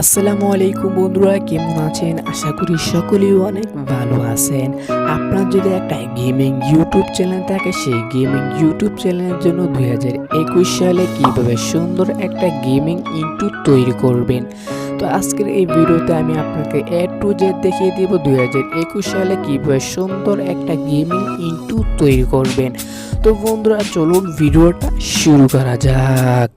আসসালামু আলাইকুম বন্ধুরা, কেমন আছেন? আশা করি সকলেই অনেক ভালো আছেন। আপনার যদি একটা গেমিং ইউটিউব চ্যানেল থাকে, সেই গেমিং ইউটিউব চ্যানেলের জন্য 2021 সালে কিভাবে সুন্দর একটা গেমিং ইন্ট্রো তৈরি করবেন, তো আজকের এই ভিডিওতে আমি আপনাকে A to Z দেখিয়ে দিব 2021 সালে কিভাবে সুন্দর একটা গেমিং ইন্ট্রো তৈরি করবেন। তো বন্ধুরা, চলুন ভিডিওটা শুরু করা যাক।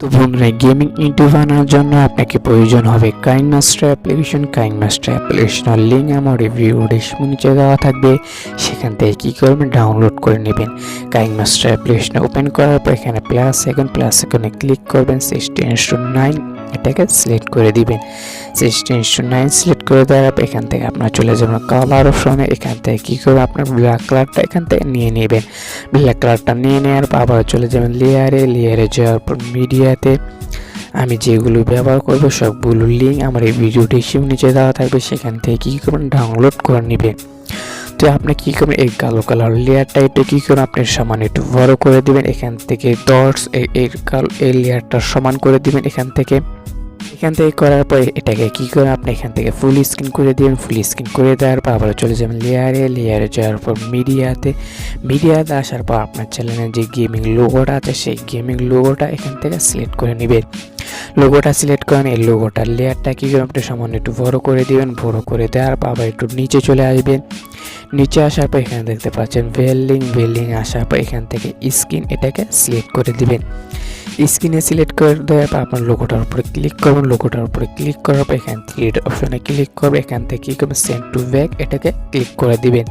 তো বন্ধুরা, গেমিং ইন্ট্রো বানানোর জন্য আপনাকে প্রয়োজন হবে কাইনমাস্টার অ্যাপ্লিকেশন। কাইনমাস্টার অ্যাপ্লিকেশনের লিঙ্ক আমার রিভিউ ডেসক্রিপশনে নিচে দেওয়া থাকবে, সেখান থেকে কী করবেন, ডাউনলোড করে নেবেন। কাইনমাস্টার অ্যাপ্লিকেশন ওপেন করার পর এখানে প্লাস আইকনে ক্লিক করবেন, 16:9 এটাকে সিলেক্ট করে দিবেন। 16:9 সিলেক্ট করে দেওয়ার পর এখান থেকে আপনার চলে যাবেন কালার অপশনে। এখান থেকে কী করবেন, আপনার ব্ল্যাক কালারটা এখান থেকে নিয়ে নেবেন। ব্ল্যাক কালারটা নিয়ে নেওয়ার পর আবার চলে যাবেন লেয়ারে যাওয়ার পর মিডিয়াতে। আমি যেগুলো ব্যবহার করব সবগুলো লিঙ্ক আমার এই ভিডিও ডেসক্রিপশনে নিচে দেওয়া থাকবে, সেখান থেকে কী করবেন, ডাউনলোড করে নেবেন। তো আপনি কী করবেন, এই কালো কালার লেয়ারটা এটা কী করবেন, আপনি সমান একটু বড় করে দিবেন। এখান থেকে ডটস এই লেয়ারটা সমান করে দিবেন। এখান থেকে করার পর এটাকে কী করেন, আপনি এখান থেকে ফুল স্ক্রিন করে দিবেন। ফুল স্ক্রিন করে দেওয়ার পর আবার চলে যাবেন লেয়ারে যাওয়ার পর মিডিয়াতে আসার পর আপনার চ্যানেলের যে গেমিং লোগোটা আছে, সেই গেমিং লোগোটা এখান থেকে সিলেক্ট করে নেবেন। লোগোটা সিলেক্ট করেন, এই লোগোটার লেয়ারটা কী করবেন, আপনি সামান্য একটু বড় করে দিবেন। বড় করে দেওয়ার পর আবার একটু নিচে চলে আসবেন। নিচে আসার পর এখানে দেখতে পাচ্ছেন ভেলিং আসার পর এখান থেকে স্ক্রিন এটাকে সিলেক্ট করে দিবেন। স্ক্রিনে সিলেক্ট করে দেওয়ার পর আপনার লোগোটার উপরে ক্লিক করবেন। লোগোটার উপরে ক্লিক করার পর এখান থেকে অপশনে ক্লিক করবে। এখান থেকে কী করবেন, সেন্ড টু ব্যাক এটাকে ক্লিক করে দিবেন।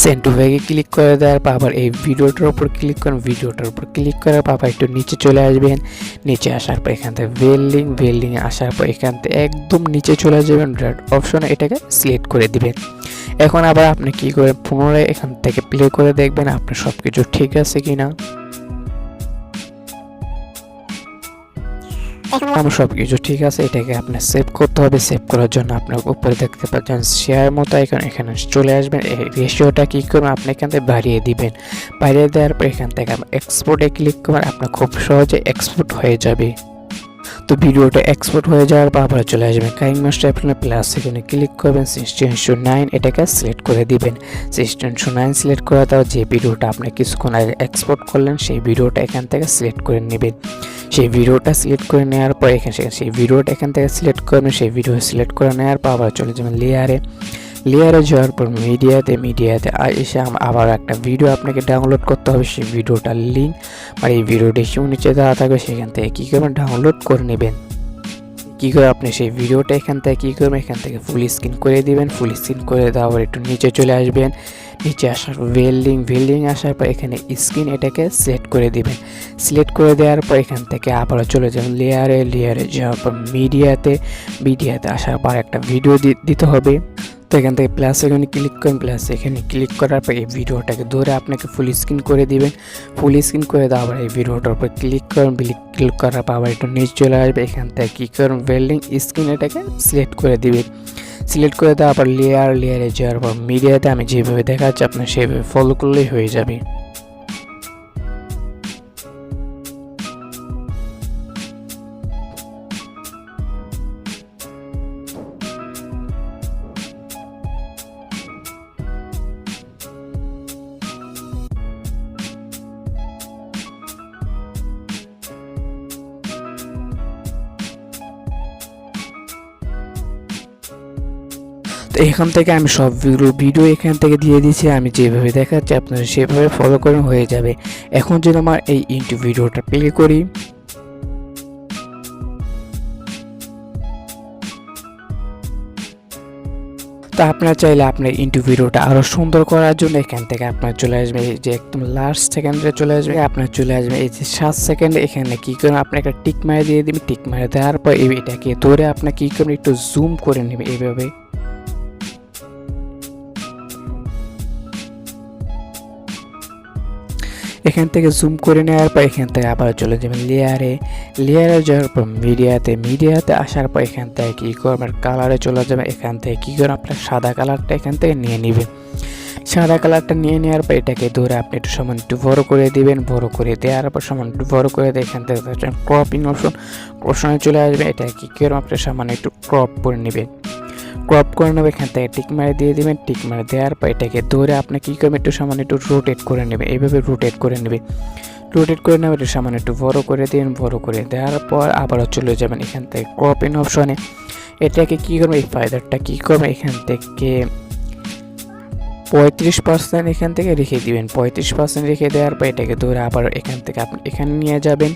সেন্ড টু ব্যাকে ক্লিক করে দেওয়ার পর আবার এই ভিডিওটার উপর ক্লিক করেন। ভিডিওটার উপর ক্লিক করার পর আবার একটু নিচে চলে আসবেন। নিচে আসার পর এখান থেকে ভেলিং আসার পর এখান থেকে একদম নিচে চলে যাবেন, রেড অপশনে এটাকে সিলেক্ট করে দিবেন। এখন আবার আপনি কী করে পুনরায় এখান থেকে প্লে করে দেখবেন আপনার সব কিছু ঠিক আছে কিনা। আমার সব কিছু ঠিক আছে, এটাকে আপনার সেভ করতে হবে। সেভ করার জন্য আপনার উপরে দেখতে পাচ্ছেন শেয়ার মতো এখানে চলে আসবেন। এই রেশিওটা কী করবেন, আপনি এখান থেকে বাড়িয়ে দিবেন। বাড়িয়ে দেওয়ার পর এখান থেকে এক্সপোর্টে ক্লিক করবেন, আপনার খুব সহজে এক্সপোর্ট হয়ে যাবে। তো ভিডিওটা এক্সপোর্ট হয়ে যাওয়ার পর আবার চলে আসবেন কাইনমাস্টার অ্যাপ্লিকেশনে প্লাস এখানে ক্লিক করবেন, 16:9 এটাকে সিলেক্ট করে দিবেন। 16:9 সিলেক্ট করে দেওয়া যে ভিডিওটা আপনি কিছুক্ষণ আগে এক্সপোর্ট করলেন, সেই ভিডিওটা এখান থেকে সিলেক্ট করে নেবেন। সেই ভিডিওটা সিলেক্ট করে নেওয়ার পর সেই ভিডিওটা এখান থেকে সিলেক্ট করবেন। সেই ভিডিও সিলেক্ট করে নেওয়ার পর আবার চলে যাবেন লেয়ারে যাওয়ার পর মিডিয়াতে এসে আবার একটা ভিডিও আপনাকে ডাউনলোড করতে হবে। সেই ভিডিওটার লিঙ্ক আর এই ভিডিও ডেসক্রিপশনে নিচে দেওয়া থাকবে, সেখান থেকে কী করবেন, ডাউনলোড করে নেবেন। কী করে আপনি সেই ভিডিওটা এখান থেকে কী করবেন, এখান থেকে ফুল স্ক্রিন করে দিবেন। ফুল স্ক্রিন করে দেওয়ার একটু নিচে চলে আসবেন। নিচে আসার ভেলিং আসার পর এখানে স্ক্রিন এটাকে সিলেক্ট করে দিবেন। সিলেক্ট করে দেওয়ার পর এখান থেকে আবারও চলে যাবেন লেয়ারে যাওয়ার পর মিডিয়াতে আসার পর একটা ভিডিও দিতে হবে। তো এখান থেকে প্লাস এখানে ক্লিক করেন। প্লাস এখানে ক্লিক করার পর এই ভিডিওটাকে ধরে আপনাকে ফুল স্ক্রিন করে দিবেন। ফুল স্ক্রিন করে দেওয়া আবার এই ভিডিওটার উপর ক্লিক করেন। ক্লিক করার পর আবার একটু নিচে চলে আসবে। এখান থেকে কী করেন, ভেলিং স্ক্রিন এটাকে সিলেক্ট করে দিবেন। সিলেক্ট করে দেওয়া আবার লেয়ারে যাওয়ার পর মিডিয়াতে আমি যেভাবে দেখাচ্ছি আপনার সেভাবে ফলো করলেই হয়ে যাবে। তো এখান থেকে আমি সব ভিডিও এখান থেকে দিয়ে দিচ্ছি, আমি যেভাবে দেখাচ্ছি আপনারা সেভাবে ফলো করে হয়ে যাবে। এখন যদি আমার এই ইন্ট্রো ভিডিওটা প্লে করি, তো আপনারা চাইলে আপনার ইন্ট্রো ভিডিওটা আরও সুন্দর করার জন্য এখান থেকে আপনার চলে আসবে এই যে একদম লাস্ট সেকেন্ডে চলে আসবে। আপনার চলে আসবে এই যে 7 সেকেন্ডে। এখানে কী করবেন, আপনি একটা টিক মারে দিয়ে দেবেন। টিক মারে দেওয়ার পর এটাকে ধরে আপনার কী করবেন, একটু জুম করে নেবে এইভাবে। এখান থেকে জুম করে নেওয়ার পর এখান থেকে আবার চলে যাবেন লেয়ারে যাওয়ার পর মিডিয়াতে আসার পর এখান থেকে কী করবেন, কালারে চলে যাবেন। এখান থেকে কী করবেন, আপনার সাদা কালারটা এখান থেকে নিয়ে নেবেন। সাদা কালারটা নিয়ে নেওয়ার পর এটাকে ধরে আপনি একটু সমান একটু বড় করে দিবেন। বড় করে দেওয়ার পর সমান একটু বড় করে দিয়ে এখান থেকে ক্রপিং অপশনে চলে আসবে। এটা কি করে আপনি সামান্য একটু ক্রপ করে নেবেন। ক্রপ করে নেবে, এখান থেকে টিক মারে দিয়ে দিবেন। টিক মারে দেওয়ার পর এটাকে ধরে আপনি কী করবেন, একটু সামান্য একটু রোটেট করে নেবে। এইভাবে রোটেট করে নেবে। রোটেট করে নেবে, একটু সামান্য একটু বড় করে দিন। বড় করে দেওয়ার পর আবারও চলে যাবেন এখান থেকে ক্রপিং অপশনে। এটাকে কী করবে, এই ফাইদারটা কী করবে, এখান থেকে 35% এখান থেকে রেখে দিবেন। 35% রেখে দেওয়ার পর এটাকে ধরে আবার এখান থেকে আপনি এখানে নিয়ে যাবেন।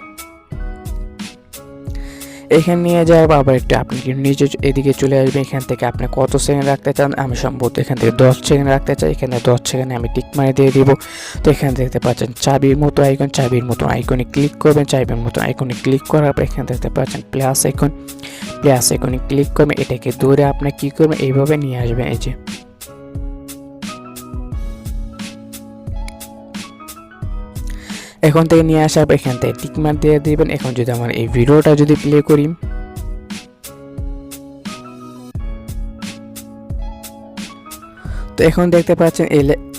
এখানে নিয়ে যাওয়ার আবার একটু আপনি নিচে এদিকে চলে আসবেন। এখান থেকে আপনি কত সেকেন্ড রাখতে চান, আমি সম্ভবত এখান থেকে 10 সেকেন্ড রাখতে চাই। এখানে 10 সেকেন্ডে আমি টিক মারে দিয়ে দিব। তো এখান দেখতে পাচ্ছেন চাবির মতো আইকন, চাবির মতো আইকনে ক্লিক করবেন। চাবির মতো আইকনে ক্লিক করার পর এখান দেখতে পাচ্ছেন প্লাস আইকন, প্লাস আইকনে ক্লিক করবেন। এটাকে ধরে আপনি কী করবেন, এইভাবে নিয়ে আসবেন। এই যে এখন থেকে নিয়ে আসার পর এখান থেকে টিক মার দিয়ে দিবেন। এখন যদি আমার এই ভিডিওটা যদি প্লে করি, তো এখন দেখতে পাচ্ছেন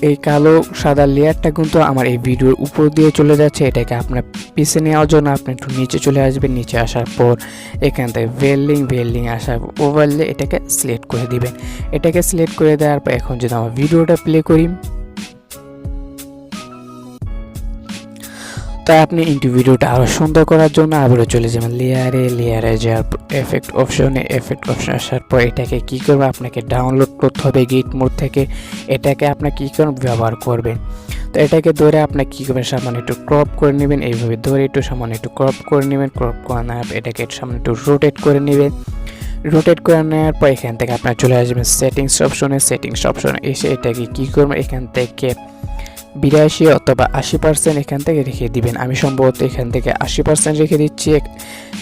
এই কালো সাদা লেয়ারটা কিন্তু আমার এই ভিডিওর উপর দিয়ে চলে যাচ্ছে। এটাকে আপনার পিছিয়ে নেওয়ার জন্য আপনি একটু নিচে চলে আসবেন। নিচে আসার পর এখান থেকে ভেল্ডিং আসার ওভারলে এটাকে সিলেক্ট করে দিবেন। এটাকে সিলেক্ট করে দেওয়ার পর এখন যদি আমার ভিডিওটা প্লে করি, তাই আপনি ভিডিওটা আরও সুন্দর করার জন্য আবারও চলে যাবেন লেয়ারে যাওয়ার এফেক্ট অপশনে আসার পর এটাকে কী করবে, আপনাকে ডাউনলোড করতে হবে গেট মোড থেকে। এটাকে আপনি কী করবেন, ব্যবহার করবেন। তো এটাকে ধরে আপনি কী করবেন, সামান্য একটু ক্রপ করে নেবেন। এইভাবে ধরে একটু সামান্য একটু ক্রপ করে নেবেন। ক্রপ করে নেওয়ার পর এটাকে সামান্য একটু রোটেট করে নেবেন। রোটেট করে নেওয়ার পর এখান থেকে আপনার চলে আসবেন সেটিংস অপশনে এসে এটাকে কী করবেন, এখান থেকে 82 অথবা 80% এখান থেকে রেখে দিবেন। আমি সম্ভবত এখান থেকে 80% রেখে দিচ্ছি,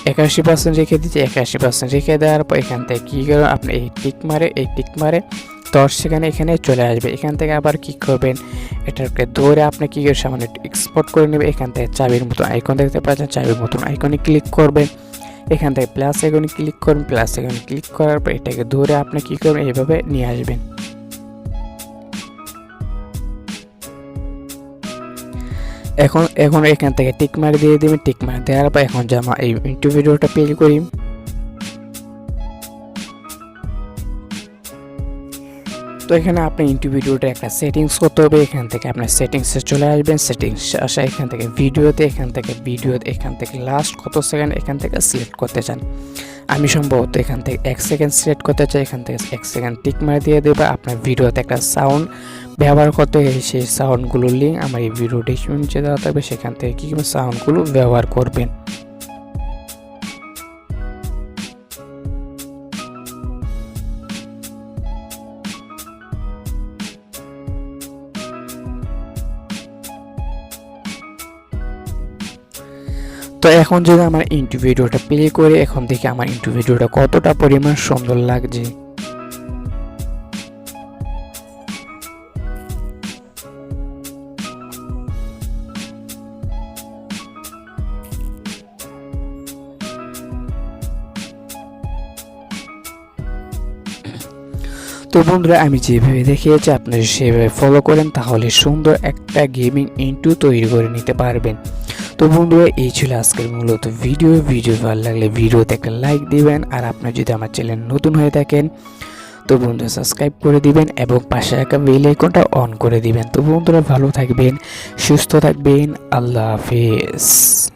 81% রেখে দিচ্ছি। 81% রেখে দেওয়ার পর এখান থেকে কী করবেন, আপনি এই টিক মারে 10 সেকেন্ড এখানে চলে আসবে। এখান থেকে আবার কী করবেন, এটাকে ধরে আপনি কী করে সামান্য একটু এক্সপোর্ট করে নেবে। এখান থেকে চাবির মতো আইকন দেখতে পাচ্ছেন, চাবির মতন আইকনে ক্লিক করবেন। এখান থেকে প্লাস আইকনে ক্লিক করবেন। প্লাস আইকনে ক্লিক করার পর এটাকে ধরে আপনি কী করবেন, এইভাবে নিয়ে আসবেন। এখন এখান থেকে টিক মারি দিয়ে দেবেন। টিক মারি দেওয়ার পর এখন জামা এই ভিডিওটা প্লে করি, তো এখানে আপনি ভিডিওটা একটা সেটিংস করতে হবে। এখান থেকে আপনার সেটিংসে চলে আসবেন। সেটিংস আসা এখান থেকে ভিডিওতে এখান থেকে লাস্ট কত সেকেন্ড এখান থেকে সিলেক্ট করতে চান। আমি সম্ভবত এখান থেকে 1 সেকেন্ড সিলেক্ট করতে চাই। এখান থেকে 1 সেকেন্ড টিক মারি দিয়ে দেবে। আপনার ভিডিওতে একটা সাউন্ড ব্যবহার করতে হয়, সেই সাউন্ডগুলোর লিঙ্ক আমার এই ভিডিও ডেসক্রিপশনে নিচে দেওয়া থাকবে। সেখান থেকে কী সাউন্ডগুলো ব্যবহার করবেন। তো এখন যদি আমার ভিডিওটা প্লে করে এখন দেখি আমার ভিডিওটা কতটা পরিমাণ সুন্দর লাগছে। তো বন্ধুরা, আমি যেভাবে দেখিয়েছি আপনারা সেভাবে ফলো করেন, তাহলে সুন্দর একটা গেমিং ইন্ট্রো তৈরি করে নিতে পারবেন। তো বন্ধুরা, এই ছিল আজকের মূলত ভিডিও ভালো লাগলে ভিডিওতে একটা লাইক দিবেন। আর আপনারা যদি আমার চ্যানেল নতুন হয়ে থাকেন তো বন্ধুরা সাবস্ক্রাইব করে দিবেন এবং পাশে একটা বেল আইকনটা অন করে দিবেন। তো বন্ধুরা, ভালো থাকবেন, সুস্থ থাকবেন, আল্লাহ হাফেজ।